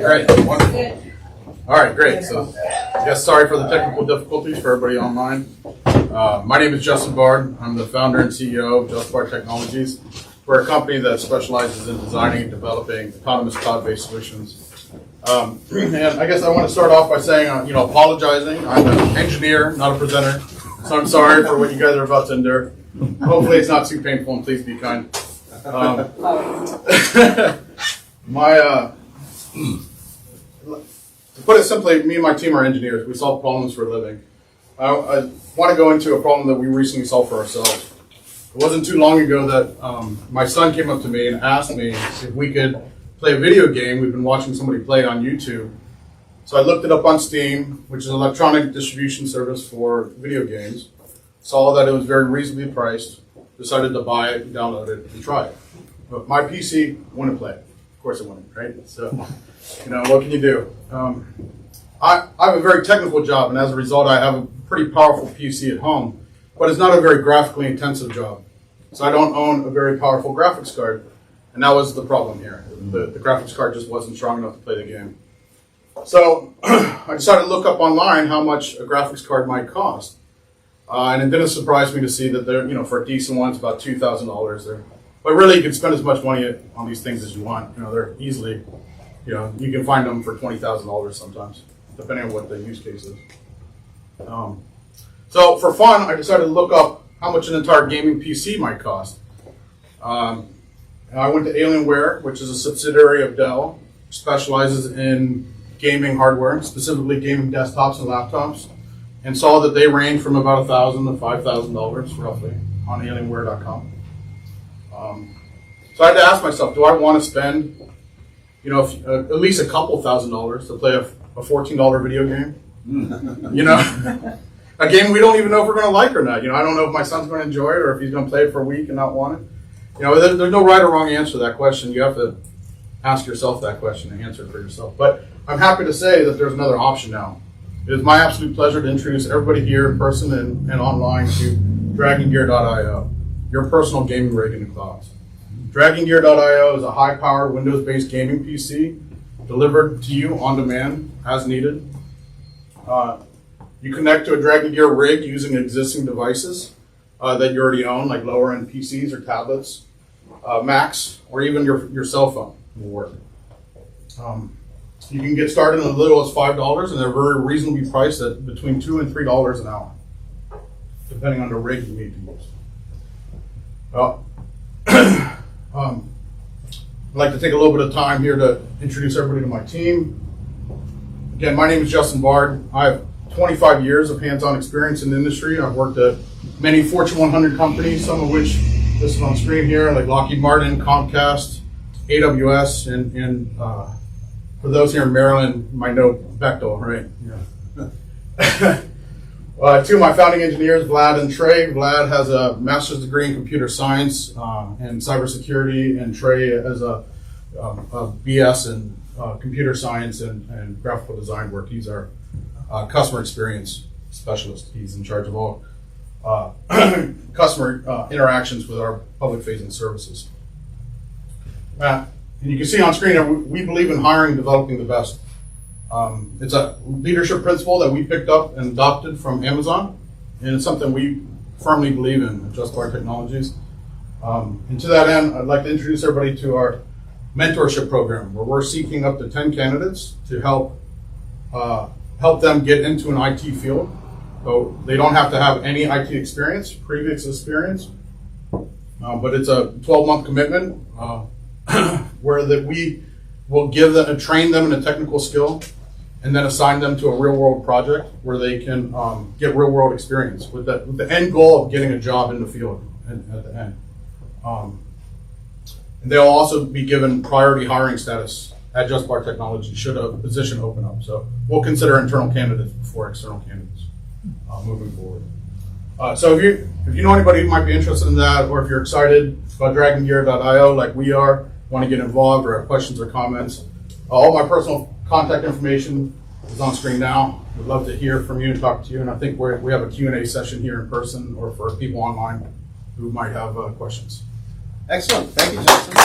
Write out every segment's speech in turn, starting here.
Great, wonderful. All right, great. So, I guess sorry for the technical difficulties for everybody online. My name is JustBard. I'm the founder and CEO of JustBard Technologies. We're a company that specializes in designing and developing autonomous cloud-based solutions. And I guess I want to start off by saying, apologizing. I'm an engineer, not a presenter, so I'm sorry for what you guys are about to endure. Hopefully, it's not too painful, and please be kind. To put it simply, me and my team are engineers. We solve problems for a living. I want to go into a problem that we recently solved for ourselves. It wasn't too long ago that my son came up to me and asked me if we could play a video game. We've been watching somebody play it on YouTube. So I looked it up on Steam, which is an electronic distribution service for video games. Saw that it was very reasonably priced. Decided to buy it, download it, and try it. But my PC wouldn't play it. Of course it wouldn't, right? So, what can you do? I have a very technical job, and as a result, I have a pretty powerful PC at home, but it's not a very graphically intensive job. So I don't own a very powerful graphics card, and that was the problem here. The graphics card just wasn't strong enough to play the game. So I decided to look up online how much a graphics card might cost. And it didn't surprise me to see that they're, for a decent one, it's about $2,000 there. But really, you can spend as much money on these things as you want. They're easily, you can find them for $20,000 sometimes, depending on what the use case is. So for fun, I decided to look up how much an entire gaming PC might cost. I went to Alienware, which is a subsidiary of Dell, which specializes in gaming hardware, specifically gaming desktops and laptops, and saw that they range from about $1,000 to $5,000 roughly on Alienware.com. So I had to ask myself, do I want to spend, at least a couple $1,000s to play a $14 video game? A game we don't even know if we're going to like or not. I don't know if my son's going to enjoy it or if he's going to play it for a week and not want it. There's no right or wrong answer to that question. You have to ask yourself that question and answer it for yourself. But I'm happy to say that there's another option now. It is my absolute pleasure to introduce everybody here in person and online to DragonGear.io, your personal gaming rig in the clouds. DragonGear.io is a high-powered Windows-based gaming PC delivered to you on demand as needed. You connect to a Dragon Gear rig using existing devices that you already own, like lower-end PCs or tablets, Macs, or even your cell phone will work. You can get started in as little as $5, and they're very reasonably priced at between $2 and $3 an hour, depending on the rig you need to use. I'd like to take a little bit of time here to introduce everybody to my team. Again, my name is JustBard. I have 25 years of hands-on experience in the industry. I've worked at many Fortune 100 companies, some of which listed on screen here, like Lockheed Martin, Comcast, AWS, and for those here in Maryland, you might know Bechtel, right? Yeah. Two of my founding engineers, Vlad and Trey. Vlad has a master's degree in computer science and cybersecurity, and Trey has a BS in computer science and graphical design work. He's our customer experience specialist. He's in charge of all customer interactions with our public-facing services. And you can see on screen that we believe in hiring and developing the best. It's a leadership principle that we picked up and adopted from Amazon, and it's something we firmly believe in at JustBard Technologies. And to that end, I'd like to introduce everybody to our mentorship program, where we're seeking up to 10 candidates to help them get into an IT field. So they don't have to have any IT experience, previous experience, but it's a 12-month commitment where that we will give them and train them in a technical skill, and then assign them to a real-world project where they can get real-world experience with the end goal of getting a job in the field at the end. And they'll also be given priority hiring status at JustBard Technology should a position open up. So we'll consider internal candidates before external candidates moving forward. So if you know anybody who might be interested in that, or if you're excited about DragonGear.io like we are, want to get involved or have questions or comments, all my personal contact information is on screen now. We'd love to hear from you and talk to you. And I think we have a Q&A session here in person or for people online who might have questions. Excellent. Thank you, Justin.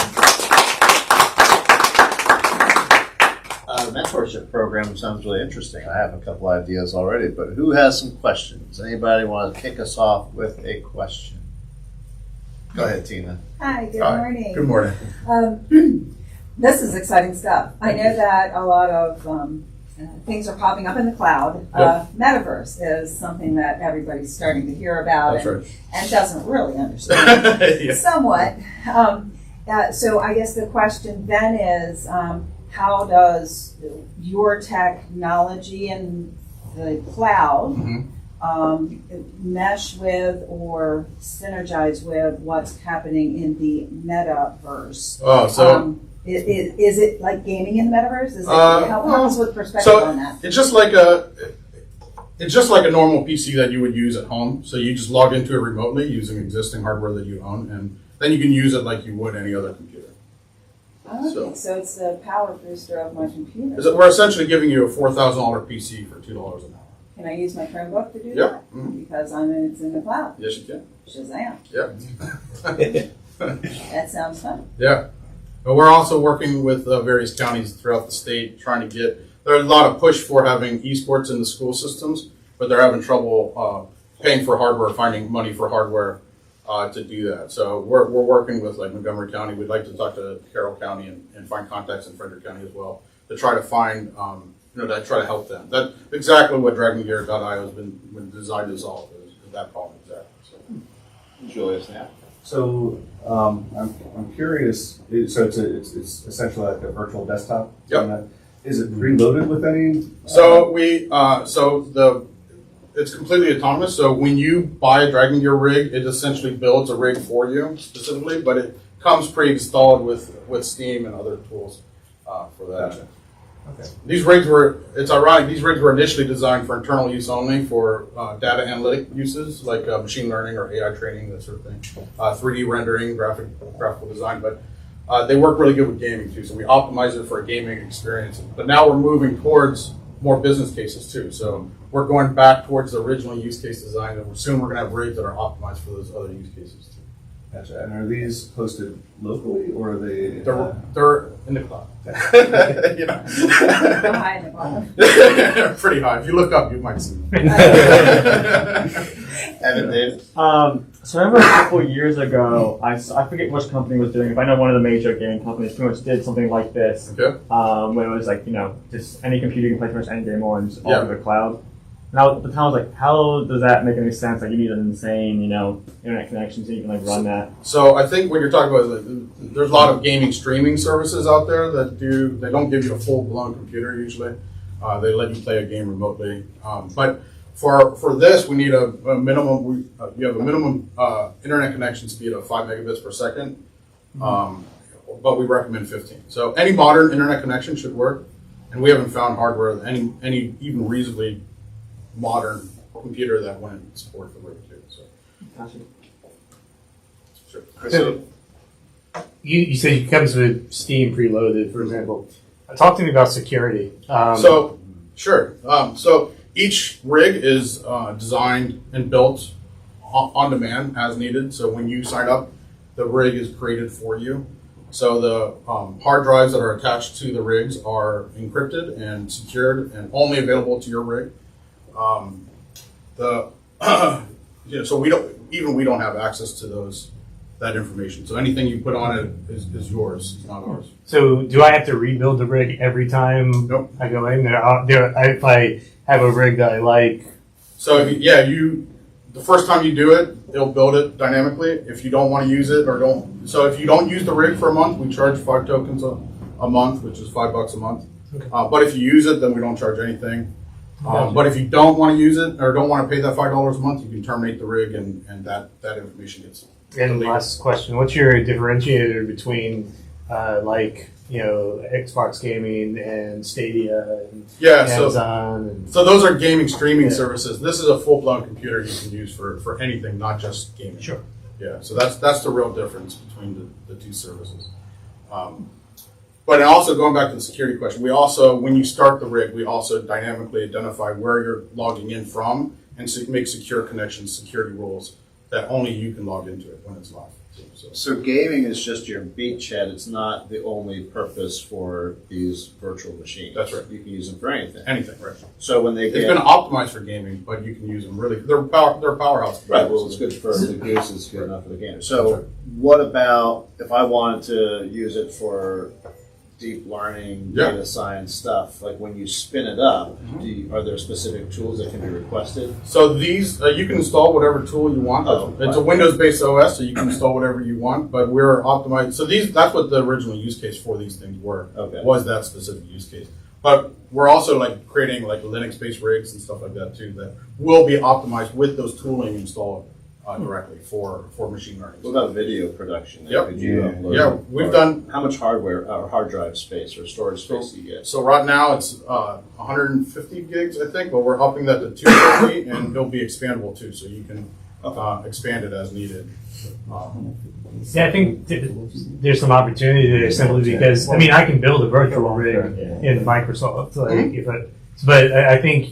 mentorship program sounds really interesting. I have a couple ideas already, but who has some questions? Anybody want to kick us off with a question? Go ahead, Tina. Hi, good Hi. morning. Good morning. This is exciting stuff. I know that a lot of things are popping up in the cloud. Yep. Metaverse is something that everybody's starting to hear about That's right. and doesn't really understand Yeah. somewhat. So I guess the question then is, how does your technology and the cloud mesh with or synergize with what's happening in the metaverse? Oh, so Is it like gaming in the metaverse? Is it, help us with perspective on that. it's just like a normal PC that you would use at home. So you just log into it remotely using existing hardware that you own, and then you can use it like you would any other computer. Okay, so it's the power booster of my computer. We're essentially giving you a $4,000 PC for $2 an hour. Can I use my Chromebook to do Yep. that? Mhm. Because it's in the cloud. Yes, you can. Shazam. Yeah. That sounds fun. Yeah. But we're also working with various counties throughout the state trying to get, there's a lot of push for having esports in the school systems, but they're having trouble paying for hardware, finding money for hardware to do that. So we're working with like Montgomery County. We'd like to talk to Carroll County and find contacts in Frederick County as well to try to find, to try to help them. That's exactly what DragonGear.io has been designed to solve is that problem exactly. So. Julius, yeah. So I'm curious. So it's essentially like a virtual desktop. Yep. Is it preloaded with any? So it's completely autonomous. So when you buy a Dragon Gear rig, it essentially builds a rig for you specifically, but it comes pre-installed with Steam and other tools for that. Gotcha. Okay. These rigs it's ironic, these rigs were initially designed for internal use only for data analytic uses like machine learning or AI training, that sort of thing, 3D rendering, graphical design, but they work really good with gaming too. So we optimize it for a gaming experience. But now we're moving towards more business cases too. So we're going back towards the original use case design, and soon we're going to have rigs that are optimized for those other use cases too. Gotcha. And are these hosted locally or are they? They're in the cloud. You know. How high in the cloud? Pretty high. If you look up, you might see them. Evan, Dave. So I remember a couple of years ago, I forget which company was doing it, but I know one of the major gaming companies pretty much did something like this, Okay. where it was like, just any computer you can play pretty much any game on, just all Yeah. over the cloud. Now, the town was like, how does that make any sense? Like, you need an insane, internet connection so you can like run that. So I think what you're talking about is there's a lot of gaming streaming services out there that they don't give you a full blown computer usually. They let you play a game remotely. But for this, we need a minimum. You have a minimum internet connection speed of 5 megabits per second, but we recommend 15. So any modern internet connection should work, and we haven't found hardware any even reasonably modern computer that wouldn't support the rig too. So. Gotcha. Sure. So, you said it comes with Steam preloaded, for example. Talk to me about security. Sure. So each rig is designed and built on demand as needed. So when you sign up, the rig is created for you. So the hard drives that are attached to the rigs are encrypted and secured and only available to your rig. So we don't have access to that information. So anything you put on it is yours, it's not ours. So do I have to rebuild the rig every time Nope. I go in there? If I have a rig that I like. So the first time you do it, it'll build it dynamically. If you don't want to use it if you don't use the rig for a month, we charge 5 tokens a month, which is $5 a month. Okay. But if you use it, then we don't charge anything. Gotcha. But if you don't want to use it or don't want to pay that $5 a month, you can terminate the rig and that information gets And deleted. last question, what's your differentiator between Xbox gaming and Stadia and Amazon? So those are gaming streaming services. This is a full-blown computer you can use for anything, not just gaming. Sure. Yeah, so that's the real difference between the two services. But also going back to the security question, when you start the rig, we also dynamically identify where you're logging in from and make secure connections, security rules that only you can log into it when it's live. So gaming is just your beachhead. It's not the only purpose for these virtual machines. That's right. You can use them for anything. Anything, right? So when they It's get been optimized for gaming, but you can use them really. They're powerhouse. right, well, it's good for the goose. It's good enough for the gamer. So what about if I wanted to use it for deep learning, Yeah. data science stuff? Like when you spin it up, Mm-hmm. are there specific tools that can be requested? So these, you can install whatever tool you want. Oh, It's a right. Windows-based OS, so you can install whatever you want. But we're optimized. So that's what the original use case for these things were. Okay. Was that specific use case? But we're also like creating like Linux-based rigs and stuff like that too that will be optimized with those tooling installed directly for machine learning. What about video production? Yep. Could you upload? Yeah, we've done. How much hardware or hard drive space or storage space do you get? So right now it's 150 gigs, I think, but we're upping that to 250, and it'll be expandable too, so you can expand it as needed. See, I think there's some opportunity there simply because I mean I can build a virtual rig in Microsoft, like, but I think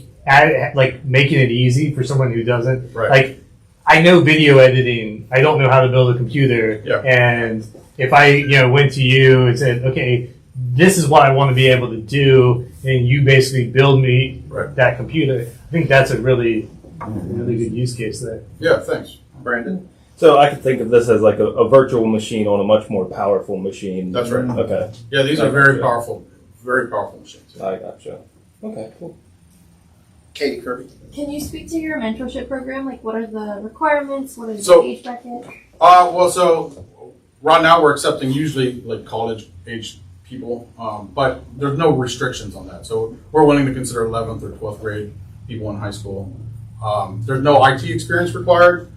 like making it easy for someone who doesn't Right. like. I know video editing. I don't know how to build a computer. Yeah. And if I went to you and said, okay, this is what I want to be able to do, and you basically build me Right. that computer, I think that's a really good use case there. Yeah, thanks. Brandon? So I could think of this as like a virtual machine on a much more powerful machine. That's right. Okay, Yeah, these are very powerful machines. I gotcha. Okay, cool. Katie Kirby? Can you speak to your mentorship program? Like, what are the requirements? What is So- the age bracket? Well, so right now we're accepting usually like college age people, but there's no restrictions on that. So we're willing to consider 11th or 12th grade people in high school. There's no IT experience required.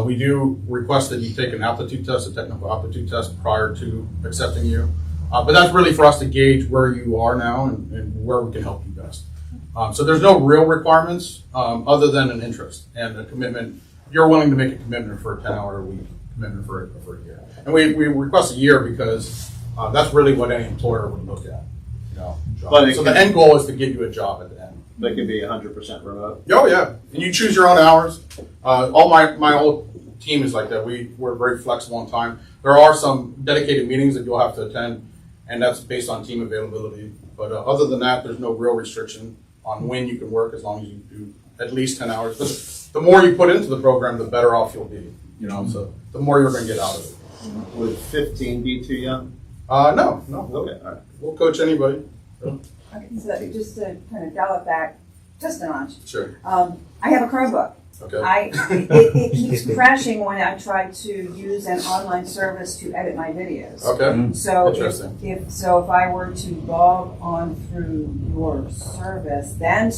We do request that you take an aptitude test, a technical aptitude test prior to accepting you. But that's really for us to gauge where you are now and where we can help you best. So there's no real requirements other than an interest and a commitment. You're willing to make a commitment for a 10-hour-a-week commitment for a year. And we request a year because that's really what any employer would look at. Job. But So the end goal is to get you a job at the end. That can be 100% remote. Oh yeah, and you choose your own hours. All my whole team is like that. We're very flexible on time. There are some dedicated meetings that you'll have to attend, and that's based on team availability. But other than that, there's no real restriction on when you can work as long as you do at least 10 hours. But the more you put into the program, the better off you'll be. So the more you're going to get out of it. Would 15 be too young? No. Okay, all right. We'll coach anybody. Okay, so just to kind of dial it back just a notch. Sure. I have a Chromebook. Okay. It keeps crashing when I try to use an online service to edit my videos. Okay. So Interesting. if I were to log on through your service, then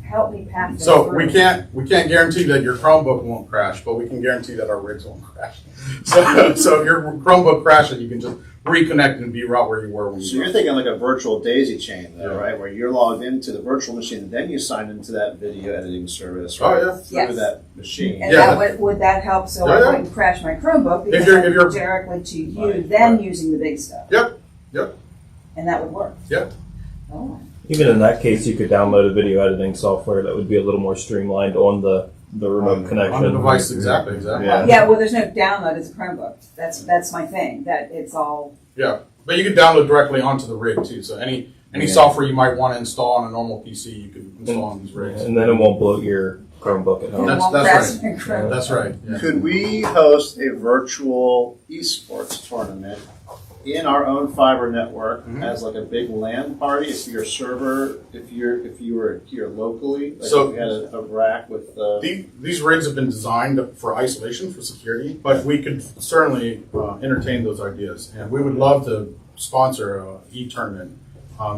help me pass this So through. we can't guarantee that your Chromebook won't crash, but we can guarantee that our rigs won't crash. So if your Chromebook crashes, you can just reconnect and be right where you were when you So you're were. thinking like a virtual daisy chain, though, Yeah. right? Where you're logged into the virtual machine, and then you sign into that video editing service, Oh, right? yeah. Through Yes. that machine. And Yeah. would that help so Yeah, I yeah. wouldn't crash my Chromebook because you're- I'm if you're- directly to you, Right, then right. using the big stuff. Yep. And that would work. Yep. Oh. Even in that case, you could download a video editing software that would be a little more streamlined on the remote connection. On the device, exactly. Yeah. Yeah, well, there's no download. It's a Chromebook. That's my thing. That it's all. Yeah, but you can download directly onto the rig too. So any software you might want to install on a normal PC, you can install on these rigs. And then it won't bloat your Chromebook at home. It won't That's crash right. my Chromebook. That's right. Yeah. Could we host a virtual esports tournament in our own fiber network Mhm. as like a big LAN party? If your server, if you were here locally, like So- if we had a rack with These rigs have been designed for isolation, for security, but we could certainly entertain those ideas, and we would love to sponsor a e-tournament.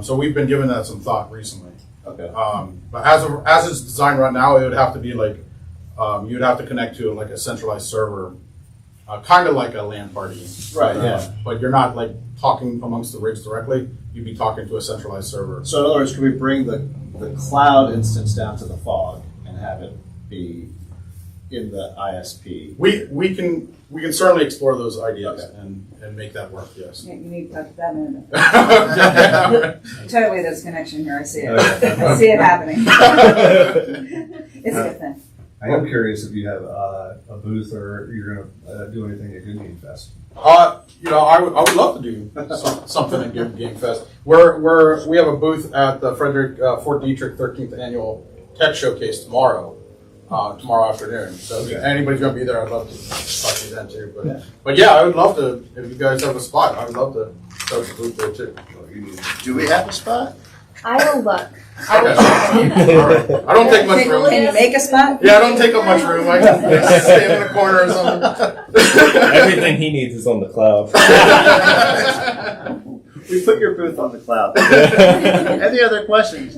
So we've been giving that some thought recently. okay. But as it's designed right now, it would have to be like you'd have to connect to like a centralized server, kind of like a LAN party. Right, yeah. But you're not like talking amongst the rigs directly. You'd be talking to a centralized server. So in other words, could we bring the cloud instance down to the fog and have it be in the ISP? We can certainly explore those ideas Okay. and make that work. Yes. You need to touch that in a Yeah. minute. Totally, there's connection here. I see it. Okay. I see it happening. It's a good thing. I am curious if you have a booth or you're going to do anything at Good Game Fest. I would love to do something at Game Fest. We have a booth at the Fort Detrick 13th Annual Tech Showcase tomorrow afternoon. So if anybody's going to be there, I'd love to talk to you then too. But yeah, I would love to, if you guys have a spot, I would love to start the booth there too. Do we have a spot? I will look. Okay. All right. I don't take much room. Can you make a spot? Yeah, I don't take up much room. I can stand in the corner or something. Everything he needs is on the cloud. We put your booth on the cloud. Any other questions?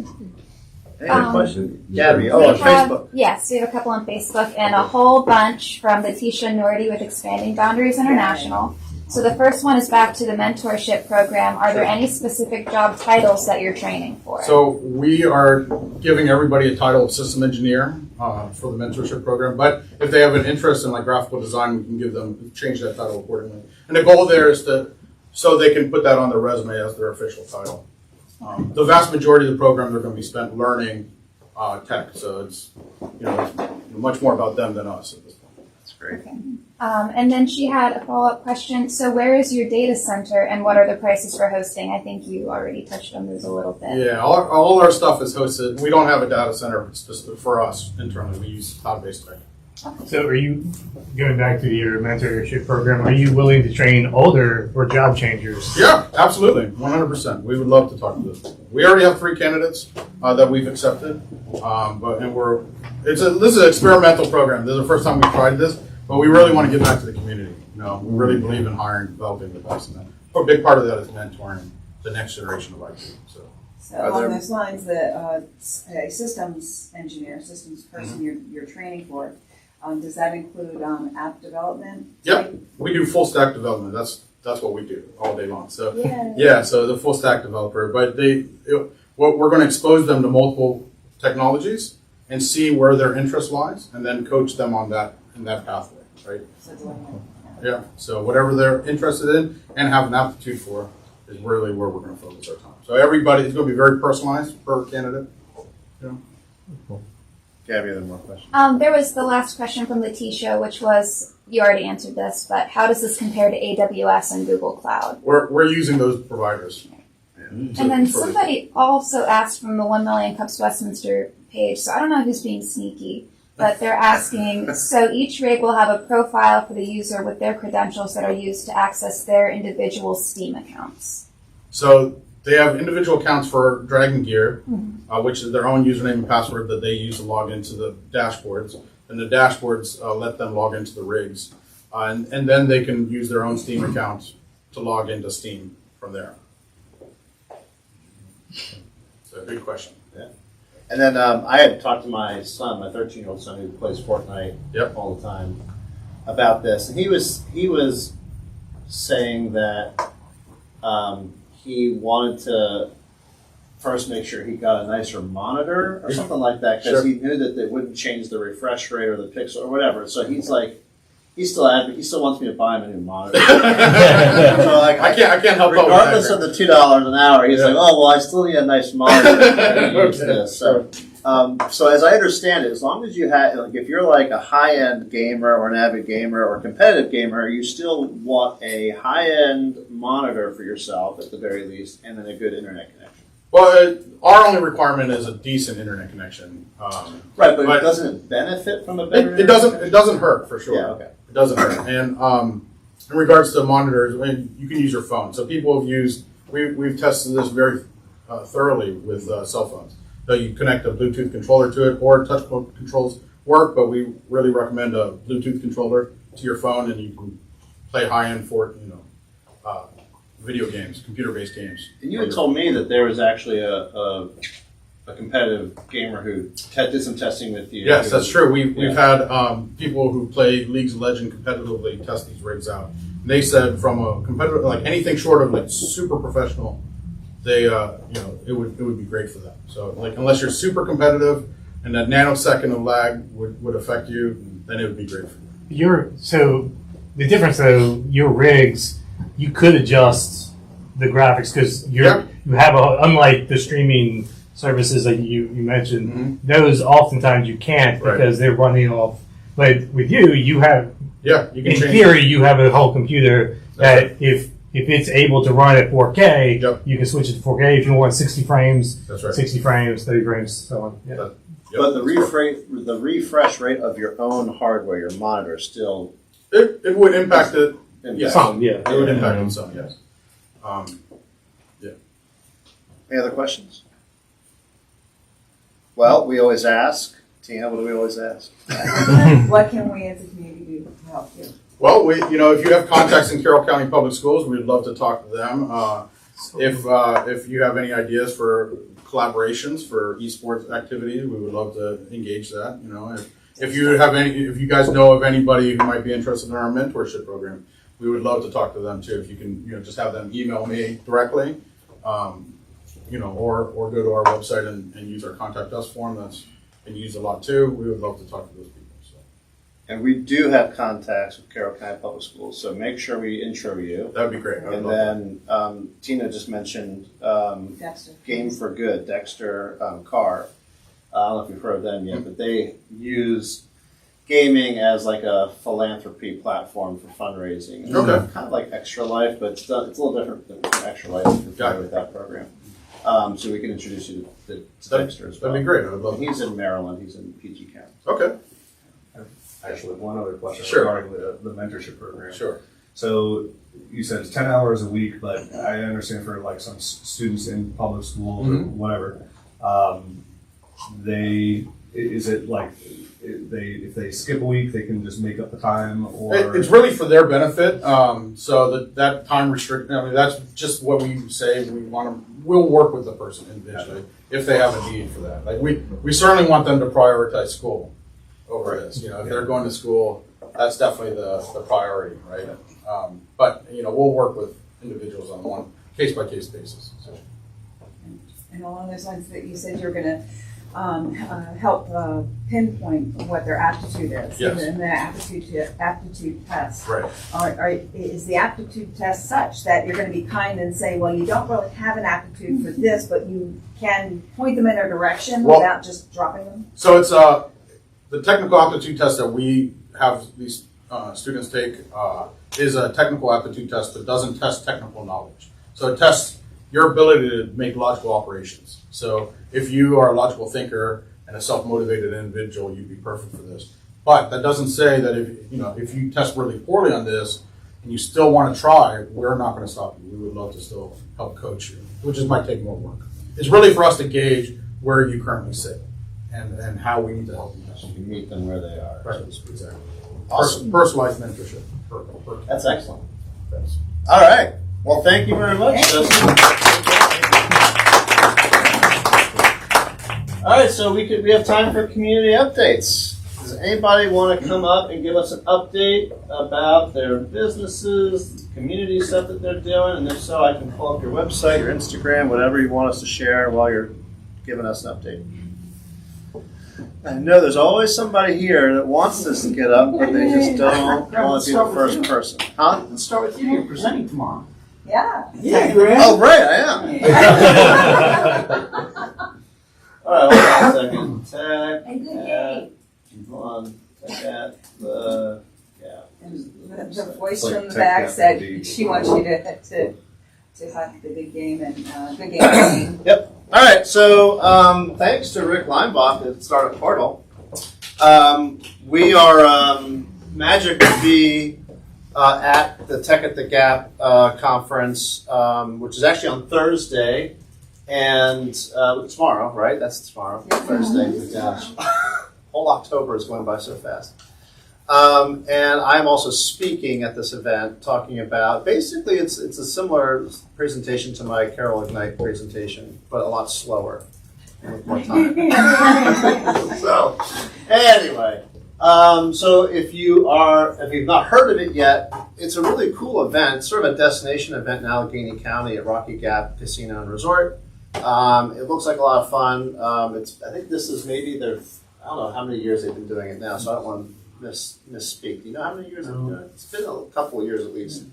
Any other questions? Gabby, on Facebook. Yes, we have a couple on Facebook and a whole bunch from Letitia Nordy with Expanding Boundaries International. So the first one is back to the mentorship program. Are there any specific job titles that you're training for? So we are giving everybody a title of system engineer for the mentorship program. But if they have an interest in like graphical design, we can change that title accordingly. And the goal there is so they can put that on their resume as their official title. The vast majority of the program they're going to be spent learning tech. So it's much more about them than us at this point. That's great. Okay. And then she had a follow-up question. So where is your data center and what are the prices for hosting? I think you already touched on those a little bit. Yeah, all our stuff is hosted. We don't have a data center specific for us internally. We use cloud-based tech. So are you, going back to your mentorship program, are you willing to train older or job changers? Yeah, absolutely, 100%. We would love to talk to them. We already have 3 candidates that we've accepted, this is an experimental program. This is the first time we've tried this, but we really want to give back to the community. We really believe in hiring, developing the best, and a big part of that is mentoring the next generation of IT. So along those lines, a systems engineer, systems person you're training for, does that include app development? Yep, we do full stack development. That's what we do all day long. So Yeah. so the full stack developer, but we're going to expose them to multiple technologies and see where their interest lies, and then coach them on that in that pathway, right? Yeah. So whatever they're interested in and have an aptitude for is really where we're going to focus our time. So everybody is going to be very personalized per candidate. Gabby, other more questions? There was the last question from Letitia, which was, you already answered this, but how does this compare to AWS and Google Cloud? We're using those providers. And then somebody also asked from the 1 Million Cups Westminster page, so I don't know who's being sneaky, but they're asking, so each rig will have a profile for the user with their credentials that are used to access their individual Steam accounts. So they have individual accounts for Dragon Gear, which is their own username and password that they use to log into the dashboards. And the dashboards let them log into the rigs. And then they can use their own Steam accounts to log into Steam from there. So good question. Yeah. And then I had talked to my son, my 13-year-old son who plays Fortnite all the time, about this. And he was saying that he wanted to first make sure he got a nicer monitor or something like that, because he knew that it wouldn't change the refresh rate or the pixel or whatever. So he's like, he still wants me to buy him a new monitor. So like, I can't help regardless of the $2 an hour. He's like, oh well, I still need a nice monitor to use this. So as I understand it, as long as you have, like, if you're like a high-end gamer or an avid gamer or competitive gamer, you still want a high-end monitor for yourself at the very least, and then a good internet connection. Well, our only requirement is a decent internet connection. Right, but doesn't it benefit from a better? It doesn't hurt for sure. Yeah, okay. It doesn't hurt. And in regards to monitors, you can use your phone. So people have used. We've tested this very thoroughly with cell phones. So you connect a Bluetooth controller to it, or touch controls work, but we really recommend a Bluetooth controller to your phone, and you can play high-end video games, computer-based games. And you had told me that there was actually a competitive gamer who did some testing with you. Yes, that's true. We've had people who play Leagues of Legends competitively test these rigs out. And they said from a competitive, like anything short of like super professional, they it would be great for them. So like unless you're super competitive and that nanosecond of lag would affect you, then it would be great for you. So the difference though, your rigs, you could adjust the graphics because you have unlike the streaming services like you mentioned, those oftentimes you can't Right. because they're running off. But with you have, Yeah, you can in change theory, you have a whole computer That's that if it's able to run at 4K, Yep. you can switch it to 4K if you want 60 frames, That's right. 60 frames, 30 frames, so on. Yeah. Yep. But the refresh rate of your own hardware, your monitor, still. It would impact it. Yes. Some, It would impact it some, yes. Any other questions? Well, we always ask. Tina, what do we always ask? What can we as a community do to help you? Well, if you have contacts in Carroll County Public Schools, we'd love to talk to them. If you have any ideas for collaborations for esports activities, we would love to engage that. If you guys know of anybody who might be interested in our mentorship program, we would love to talk to them too. If you can, just have them email me directly, or go to our website and use our contact us form. That's been used a lot too. We would love to talk to those people. And we do have contacts with Carroll County Public Schools, so make sure we intro you. That'd be great. I would And love that. then Tina just mentioned Dexter. Game for Good, Dexter Carr. I don't know if you've heard of them yet, but they use gaming as like a philanthropy platform for fundraising. Okay. Kind of like Extra Life, but it's a little different than Extra Life if you're Got familiar it. with that program. So we can introduce you to Dexter as well. That'd be great. I would love And he's in Maryland. He's in PG County. Okay. Actually, one other question Sure. regarding the mentorship program. Sure. So you said it's 10 hours a week, but I understand for like some students in public schools or whatever, is it like if they skip a week, they can just make up the time, or It's really for their benefit. So that time restrict. I mean, that's just what we say. We'll work with the person individually if they have a need for that. Like we certainly want them to prioritize school over this. If they're going to school, that's definitely the priority, right? But we'll work with individuals on one case by case basis. So. And along those lines that you said you're going to help pinpoint what their aptitude is. Yes. And the aptitude test. Right. Is the aptitude test such that you're going to be kind and say, well, you don't really have an aptitude for this, but you can point them in a direction without just dropping them? So it's the technical aptitude test that we have these students take is a technical aptitude test that doesn't test technical knowledge. So it tests your ability to make logical operations. So if you are a logical thinker and a self-motivated individual, you'd be perfect for this. But that doesn't say that if you test really poorly on this and you still want to try, we're not going to stop you. We would love to still help coach you, which might take more work. It's really for us to gauge where you currently sit and how we need to help you. So you meet them where they are. Right. So to speak. Exactly. Awesome. Personalized mentorship. Perfect. That's excellent. All right. Well, thank you very much, Justin. All right, so we have time for community updates. Does anybody want to come up and give us an update about their businesses, community stuff that they're doing? And if so, I can pull up your website, your Instagram, whatever you want us to share while you're giving us an update. I know there's always somebody here that wants us to get up, but they just don't want to be the first person. Huh? Let's start with you. You're presenting tomorrow. Yeah. Yeah, Grant. Oh, right, I am. All right, hold on a second. Tech. And good day. Hold on. Tech at the. Yeah. And the voice Like from the tech back cafe said indeed. she wants you to hunt the big game and good game. Yep. All right, so thanks to Rick Leinbach at Startup Portal. We are magic to be at the Tech at the Gap conference, which is actually on Thursday and tomorrow, right? That's tomorrow, Thursday. Gosh, whole October is going by so fast. And I'm also speaking at this event, talking about basically it's a similar presentation to my Carol Ignite presentation, but a lot slower and with more time. So anyway, so if you've not heard of it yet, it's a really cool event, sort of a destination event in Allegheny County at Rocky Gap Casino and Resort. It looks like a lot of fun. I think this is maybe I don't know how many years they've been doing it now, so I don't want to misspeak. Do you know how many years they've been doing it? It's been a couple of years at least.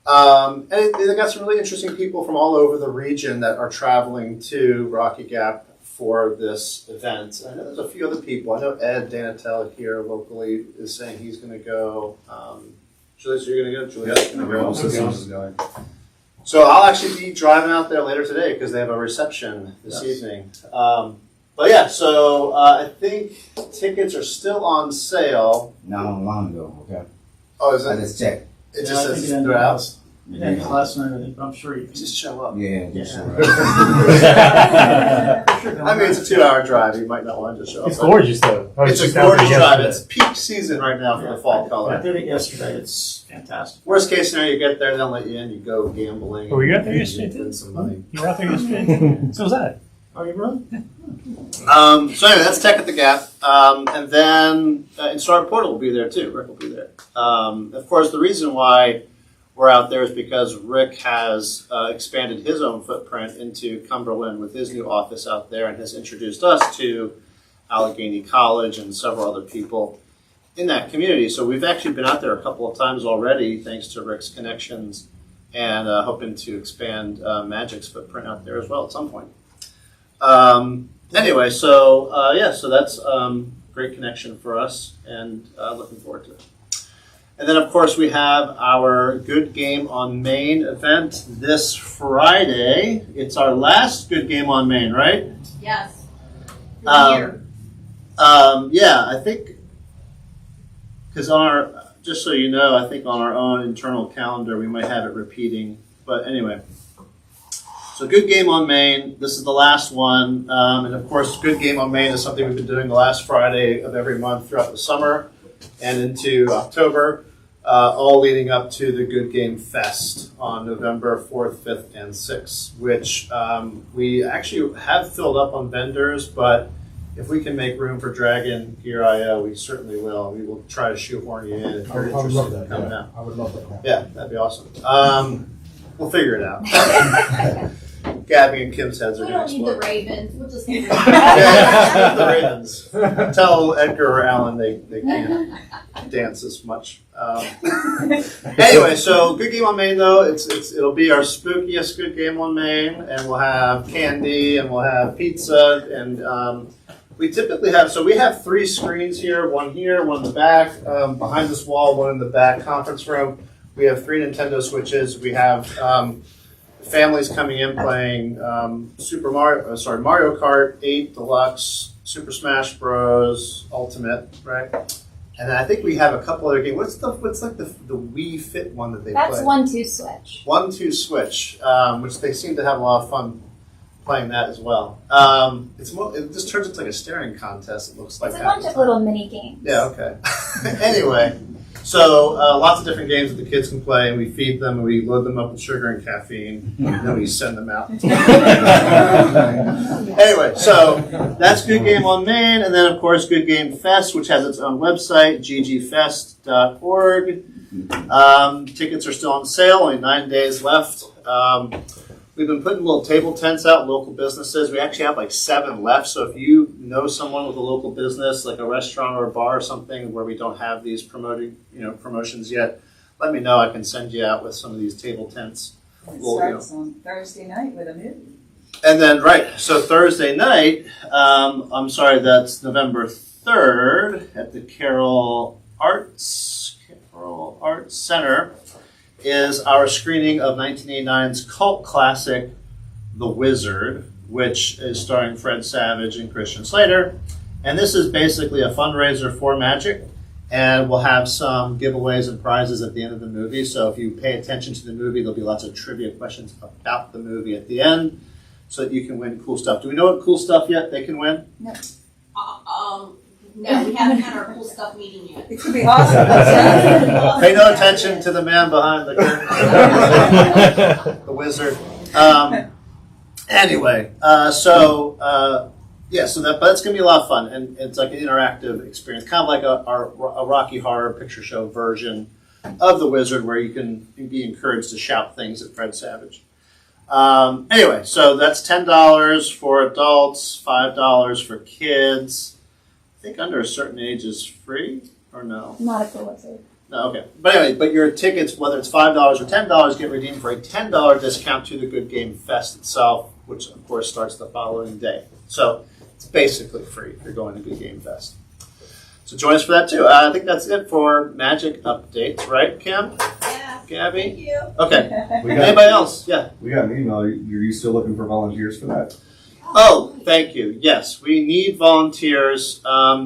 And they got some really interesting people from all over the region that are traveling to Rocky Gap for this event. I know there's a few other people. I know Ed Danatel here locally is saying he's going to go. Julius, you're going to go? Julius going to go. Systems is going. So I'll actually be driving out there later today because they have a reception this evening. But yeah, so I think tickets are still on sale. Not long ago, okay? Oh, is I it? just checked. It Yeah, just I think says it ended they're out. It ended last night, I think, but I'm sure you can. Just show up. Yeah, just I mean, it's a 2-hour drive. You might not want to just show up. It's gorgeous though. I was It's a just out there gorgeous drive. yesterday. It's peak season right now for the fall I color. did it yesterday. It's fantastic. Worst case scenario, you get there, they'll let you in, you go gambling. Oh, were you out there yesterday too? Win some money. You were out there yesterday? So was that. Are you really? So anyway, that's Tech at the Gap. And then Instart Portal will be there too. Rick will be there. Of course, the reason why we're out there is because Rick has expanded his own footprint into Cumberland with his new office out there and has introduced us to Allegheny College and several other people in that community. So we've actually been out there a couple of times already, thanks to Rick's connections, and hoping to expand Magic's footprint out there as well at some point. Anyway, so so that's great connection for us, and looking forward to it. And then, of course, we have our Good Game on Main event this Friday. It's our last Good Game on Main, right? Yes. Yeah, I think, because just so you know, I think on our own internal calendar, we might have it repeating. But anyway, so Good Game on Main, this is the last one. And of course, Good Game on Main is something we've been doing the last Friday of every month throughout the summer and into October, all leading up to the Good Game Fest on November 4th, 5th, and 6th, which we actually have filled up on vendors, but if we can make room for Dragon Gear IO, we certainly will. We will try to shoehorn you in if you're interested in coming out. I would love that. Yeah, that'd be awesome. We'll figure it out. Gabby and Kim's heads are We going to don't need the explode. Ravens. We'll just need Yeah, the Ravens. Tell Edgar or Alan they can't dance as much. Anyway, so Good Game on Main though, it'll be our spookiest Good Game on Main, and we'll have candy and we'll have pizza, and we typically we have 3 screens here, one in the back, behind this wall, one in the back conference room. We have 3 Nintendo Switches. We have families coming in playing Mario Kart 8 Deluxe, Super Smash Bros. Ultimate, right? And then I think we have a couple other games. What's like the Wii Fit one that they play? That's 1-2 switch. 1-2 Switch, which they seem to have a lot of fun playing that as well. It just turns into like a staring contest. It looks like It's a bunch of little mini games. Yeah. Okay. Anyway. So lots of different games that the kids can play, and we feed them, and we load them up with sugar and caffeine, and then we send them out. Anyway, so that's Good Game on Main, and then of course Good Game Fest, which has its own website, ggfest.org. Tickets are still on sale, only 9 days left. We've been putting little table tents out in local businesses. We actually have like 7 left. So if you know someone with a local business, like a restaurant or a bar or something where we don't have these promotions yet, let me know. I can send you out with some of these table tents. It starts on Thursday night with a movie. And then, so Thursday night, that's November 3rd at the Carroll Arts Center, is our screening of 1989's cult classic, The Wizard, which is starring Fred Savage and Christian Slater. And this is basically a fundraiser for Magic, and we'll have some giveaways and prizes at the end of the movie. So if you pay attention to the movie, there'll be lots of trivia questions about the movie at the end, so that you can win cool stuff. Do we know what cool stuff yet they can win? No. No, we haven't had our cool stuff meeting yet. It could be awesome. Pay no attention to the man behind the curtain. The wizard. Anyway, so that's going to be a lot of fun, and it's like an interactive experience, kind of like a Rocky Horror Picture Show version of The Wizard, where you can be encouraged to shout things at Fred Savage. Anyway, so that's $10 for adults, $5 for kids. I think under a certain age is free, or no? Not at the Wizard. No, okay. But anyway, but your tickets, whether it's $5 or $10, get redeemed for a $10 discount to the Good Game Fest itself, which of course starts the following day. So it's basically free if you're going to Good Game Fest. So join us for that too. I think that's it for Magic updates, right, Kim? Yes. Gabby? Thank you. Okay. We got, Anybody else? Yeah. we got an email. Are you still looking for volunteers for that? Oh, thank you. Yes, we need volunteers.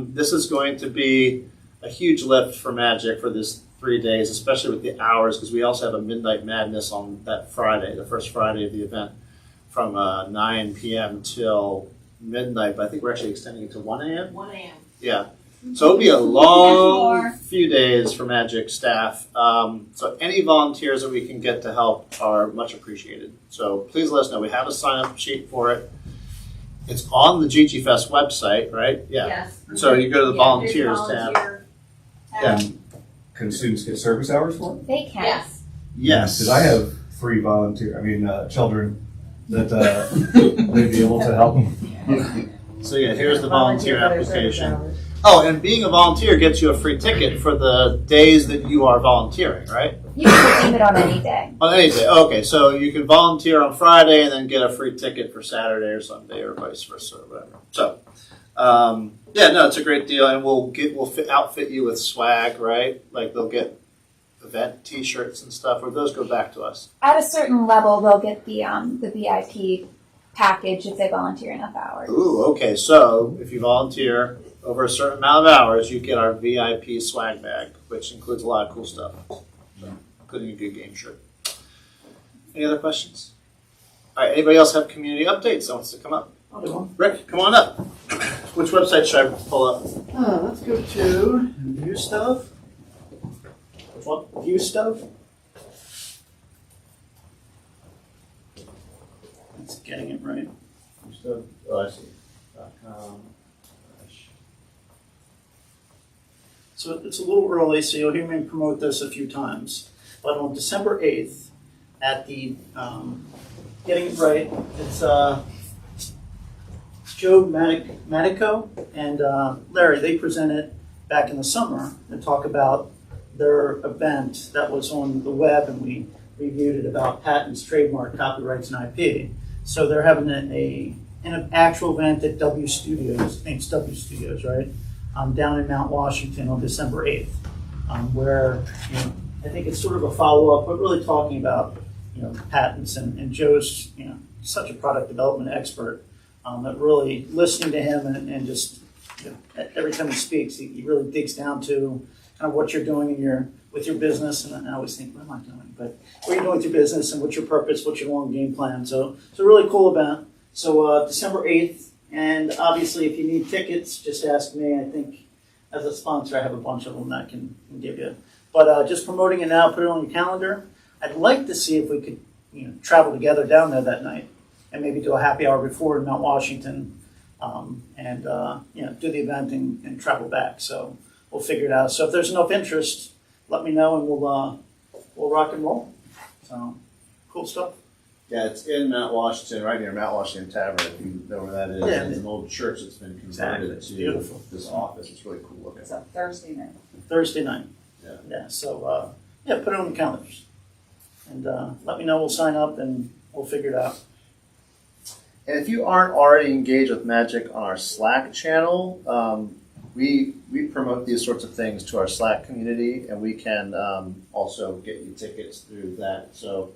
This is going to be a huge lift for Magic for this 3 days, especially with the hours, because we also have a Midnight Madness on that Friday, the first Friday of the event, from 9 p.m. till midnight. But I think we're actually extending it to 1 a.m. 1 a.m. Yeah. So it'll be a long few days for Magic staff. So any volunteers that we can get to help are much appreciated. So please let us know. We have a sign-up sheet for it. It's on the GG Fest website, right? Yeah. Yes. So you go to the Yeah, volunteers there's tab. volunteer Yeah. tab. Can students get service hours for it? They can. Yes. Yes. Because I have 3 children that they'd be able to help. So yeah, here's the volunteer for their service application. hours. Oh, and being a volunteer gets you a free ticket for the days that you are volunteering, right? You can redeem it on any day. On any day. Okay, so you can volunteer on Friday and then get a free ticket for Saturday or Sunday or vice versa or whatever. So, yeah, no, it's a great deal, and we'll outfit you with swag, right? Like they'll get event T-shirts and stuff, or those go back to us. At a certain level, they'll get the VIP package if they volunteer enough hours. Ooh, okay. So if you volunteer over a certain amount of hours, you get our VIP swag bag, which includes a lot of cool stuff, including a good game shirt. Any other questions? All right. Anybody else have community updates that wants to come up? I'll do one. Rick, come on up. Which website should I pull up? Let's go to View Stuff. Which one? View Stuff. That's getting it right. Oh, I see. So it's a little early, so you'll hear me promote this a few times. But on December 8th, at the Getting It Right, it's Joe Manico and Larry. They presented back in the summer and talk about their event that was on the web, and we reviewed it about patents, trademark, copyrights, and IP. So they're having an actual event at W Studios. I think it's W Studios, right? Down in Mount Washington on December 8th, where I think it's sort of a follow-up, but really talking about patents, and Joe's such a product development expert that really listening to him and just every time he speaks, he really digs down to kind of what you're doing with your business, and I always think, what am I doing? But what you're doing with your business and what's your purpose, what's your long game plan. So it's a really cool event. So December 8th. And obviously, if you need tickets, just ask me. I think as a sponsor, I have a bunch of them that I can give you. But just promoting it now, put it on your calendar. I'd like to see if we could travel together down there that night and maybe do a happy hour before in Mount Washington and do the event and travel back. So we'll figure it out. So if there's enough interest, let me know and we'll rock and roll. So cool stuff. Yeah, it's in Mount Washington, right near Mount Washington Tavern, if you know where that is. Yeah. It's an old church that's been converted It's to beautiful. this office. It's really cool looking. It's a Thursday night. Thursday night. Yeah. So put it on the calendars. And let me know, we'll sign up and we'll figure it out. And if you aren't already engaged with Magic on our Slack channel, we promote these sorts of things to our Slack community, and we can also get you tickets through that. So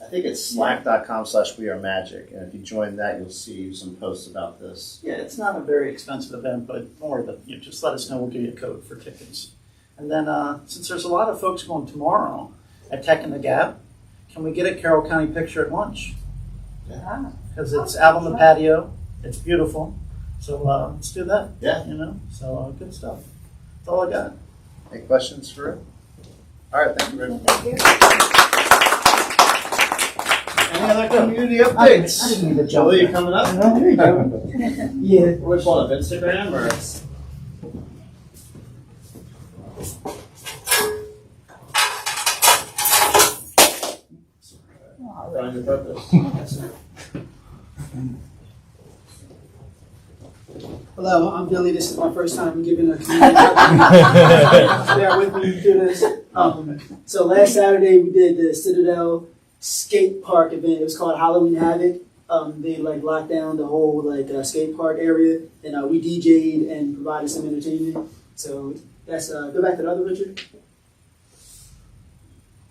I think it's slack.com/wearemagic, and if you join that, you'll see some posts about this. Yeah, it's not a very expensive event, but don't worry about it. Just let us know, we'll give you a code for tickets. And then since there's a lot of folks going tomorrow at Tech in the Gap, can we get a Carroll County picture at lunch? Ah. Because it's out on the patio, it's beautiful. So let's do that. Yeah. So good stuff. That's all I got. Any questions for Rick? All right, thank you, Rick. Thank you. Any other community updates? I didn't need to jump Julie, you in. coming up? There you go. Yeah. Which one, of Instagram or? Find your purpose. Hello, I'm Billy. This is my first time giving a community update. Bear with me through this. So last Saturday we did the Citadel skate park event. It was called Halloween Havoc. They like locked down the whole skate park area, and we DJ'd and provided some entertainment. So that's go back to the other picture.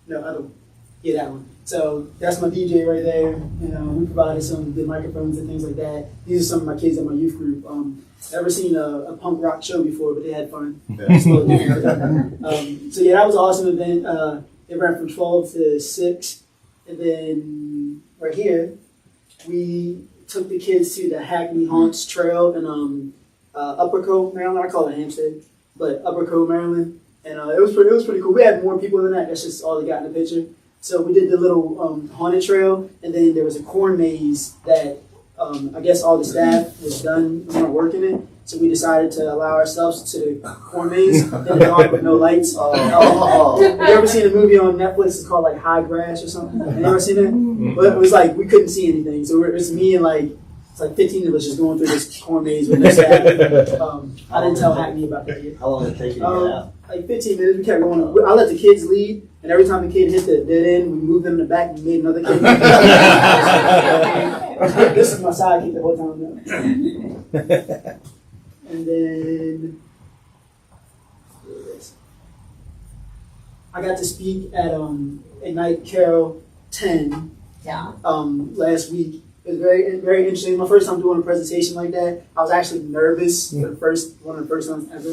No, other one. Yeah, that one. So that's my DJ right there. We provided some good microphones and things like that. These are some of my kids in my youth group. Never seen a punk rock show before, but they had fun. Yeah. So yeah, that was an awesome event. It ran from 12 to 6. And then right here, we took the kids to the Hackney Haunts Trail in Upper Cove, Maryland. I call it Hampstead, but Upper Cove, Maryland. And it was pretty cool. We had more people than that. That's just all they got in the picture. So we did the little haunted trail, and then there was a corn maze that I guess all the staff was done working it. So we decided to allow ourselves to the corn maze in the dark with no lights. Have you ever seen a movie on Netflix? It's called like High Grass or something. Have you ever seen it? But it was like we couldn't see anything. So it's me and it's like 15 of us just going through this corn maze with no staff. I didn't tell Hackney about that yet. How long did it take you to get out? Like 15 minutes. We kept going. I let the kids lead, and every time the kid hit the dead end, we moved them in the back and made another kid. This is my sidekick the whole time now. And then I got to speak at Ignite Carol 10 last week. It was very, very interesting. My first time doing a presentation like that, I was actually nervous for one of the first times ever.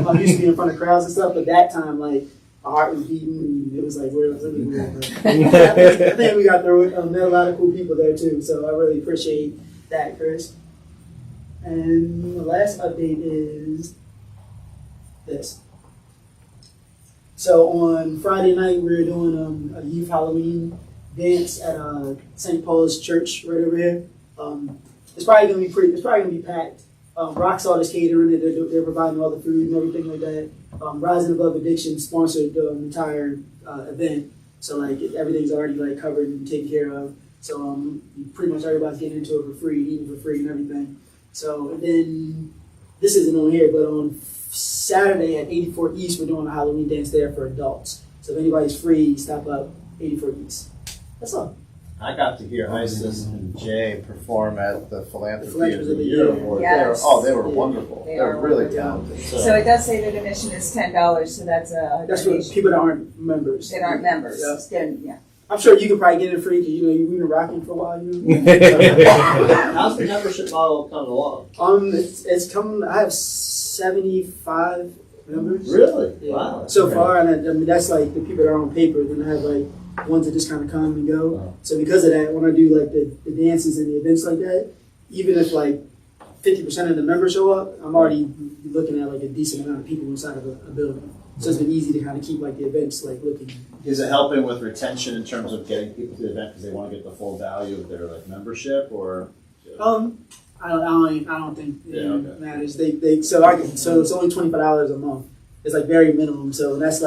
I'm used to being in front of crowds and stuff, but that time, my heart was beating, and it was really weird. I think we got through it. Met a lot of cool people there too, so I really appreciate that, Chris. And the last update is this. So on Friday night, we were doing a youth Halloween dance at St. Paul's Church right over here. It's probably gonna be packed. Rocksalt catering it. They're providing all the food and everything like that. Rising Above Addiction sponsored the entire event, so everything's already covered and taken care of. So pretty much everybody's getting into it for free, eating for free and everything. So then this isn't on here, but on Saturday at 84 East, we're doing a Halloween dance there for adults. So if anybody's free, stop up 84 East. That's all. I got to hear Isis and Jay perform at the Philanthropy of the Year. Year Award. Yes. They were wonderful. They were really talented. So it does say that admission is $10, so that's a That's for donation. people that aren't members. That aren't members. Yeah. Then, yeah. I'm sure you could probably get it free because we've been rocking for a while. How's the membership model coming along? It's coming. I have 75 members. Really? Yeah. Wow. So far, and I mean that's the people that are on paper. Then I have ones that just kind of come and go. Wow. So because of that, when I do the dances and the events like that, even if 50% of the members show up, I'm already looking at a decent amount of people inside of a building. So it's been easy to kind of keep the events looking. Is it helping with retention in terms of getting people to the event because they want to get the full value of their membership, or? I don't think okay. matters. So it's only $25 a month. It's very minimum. So that's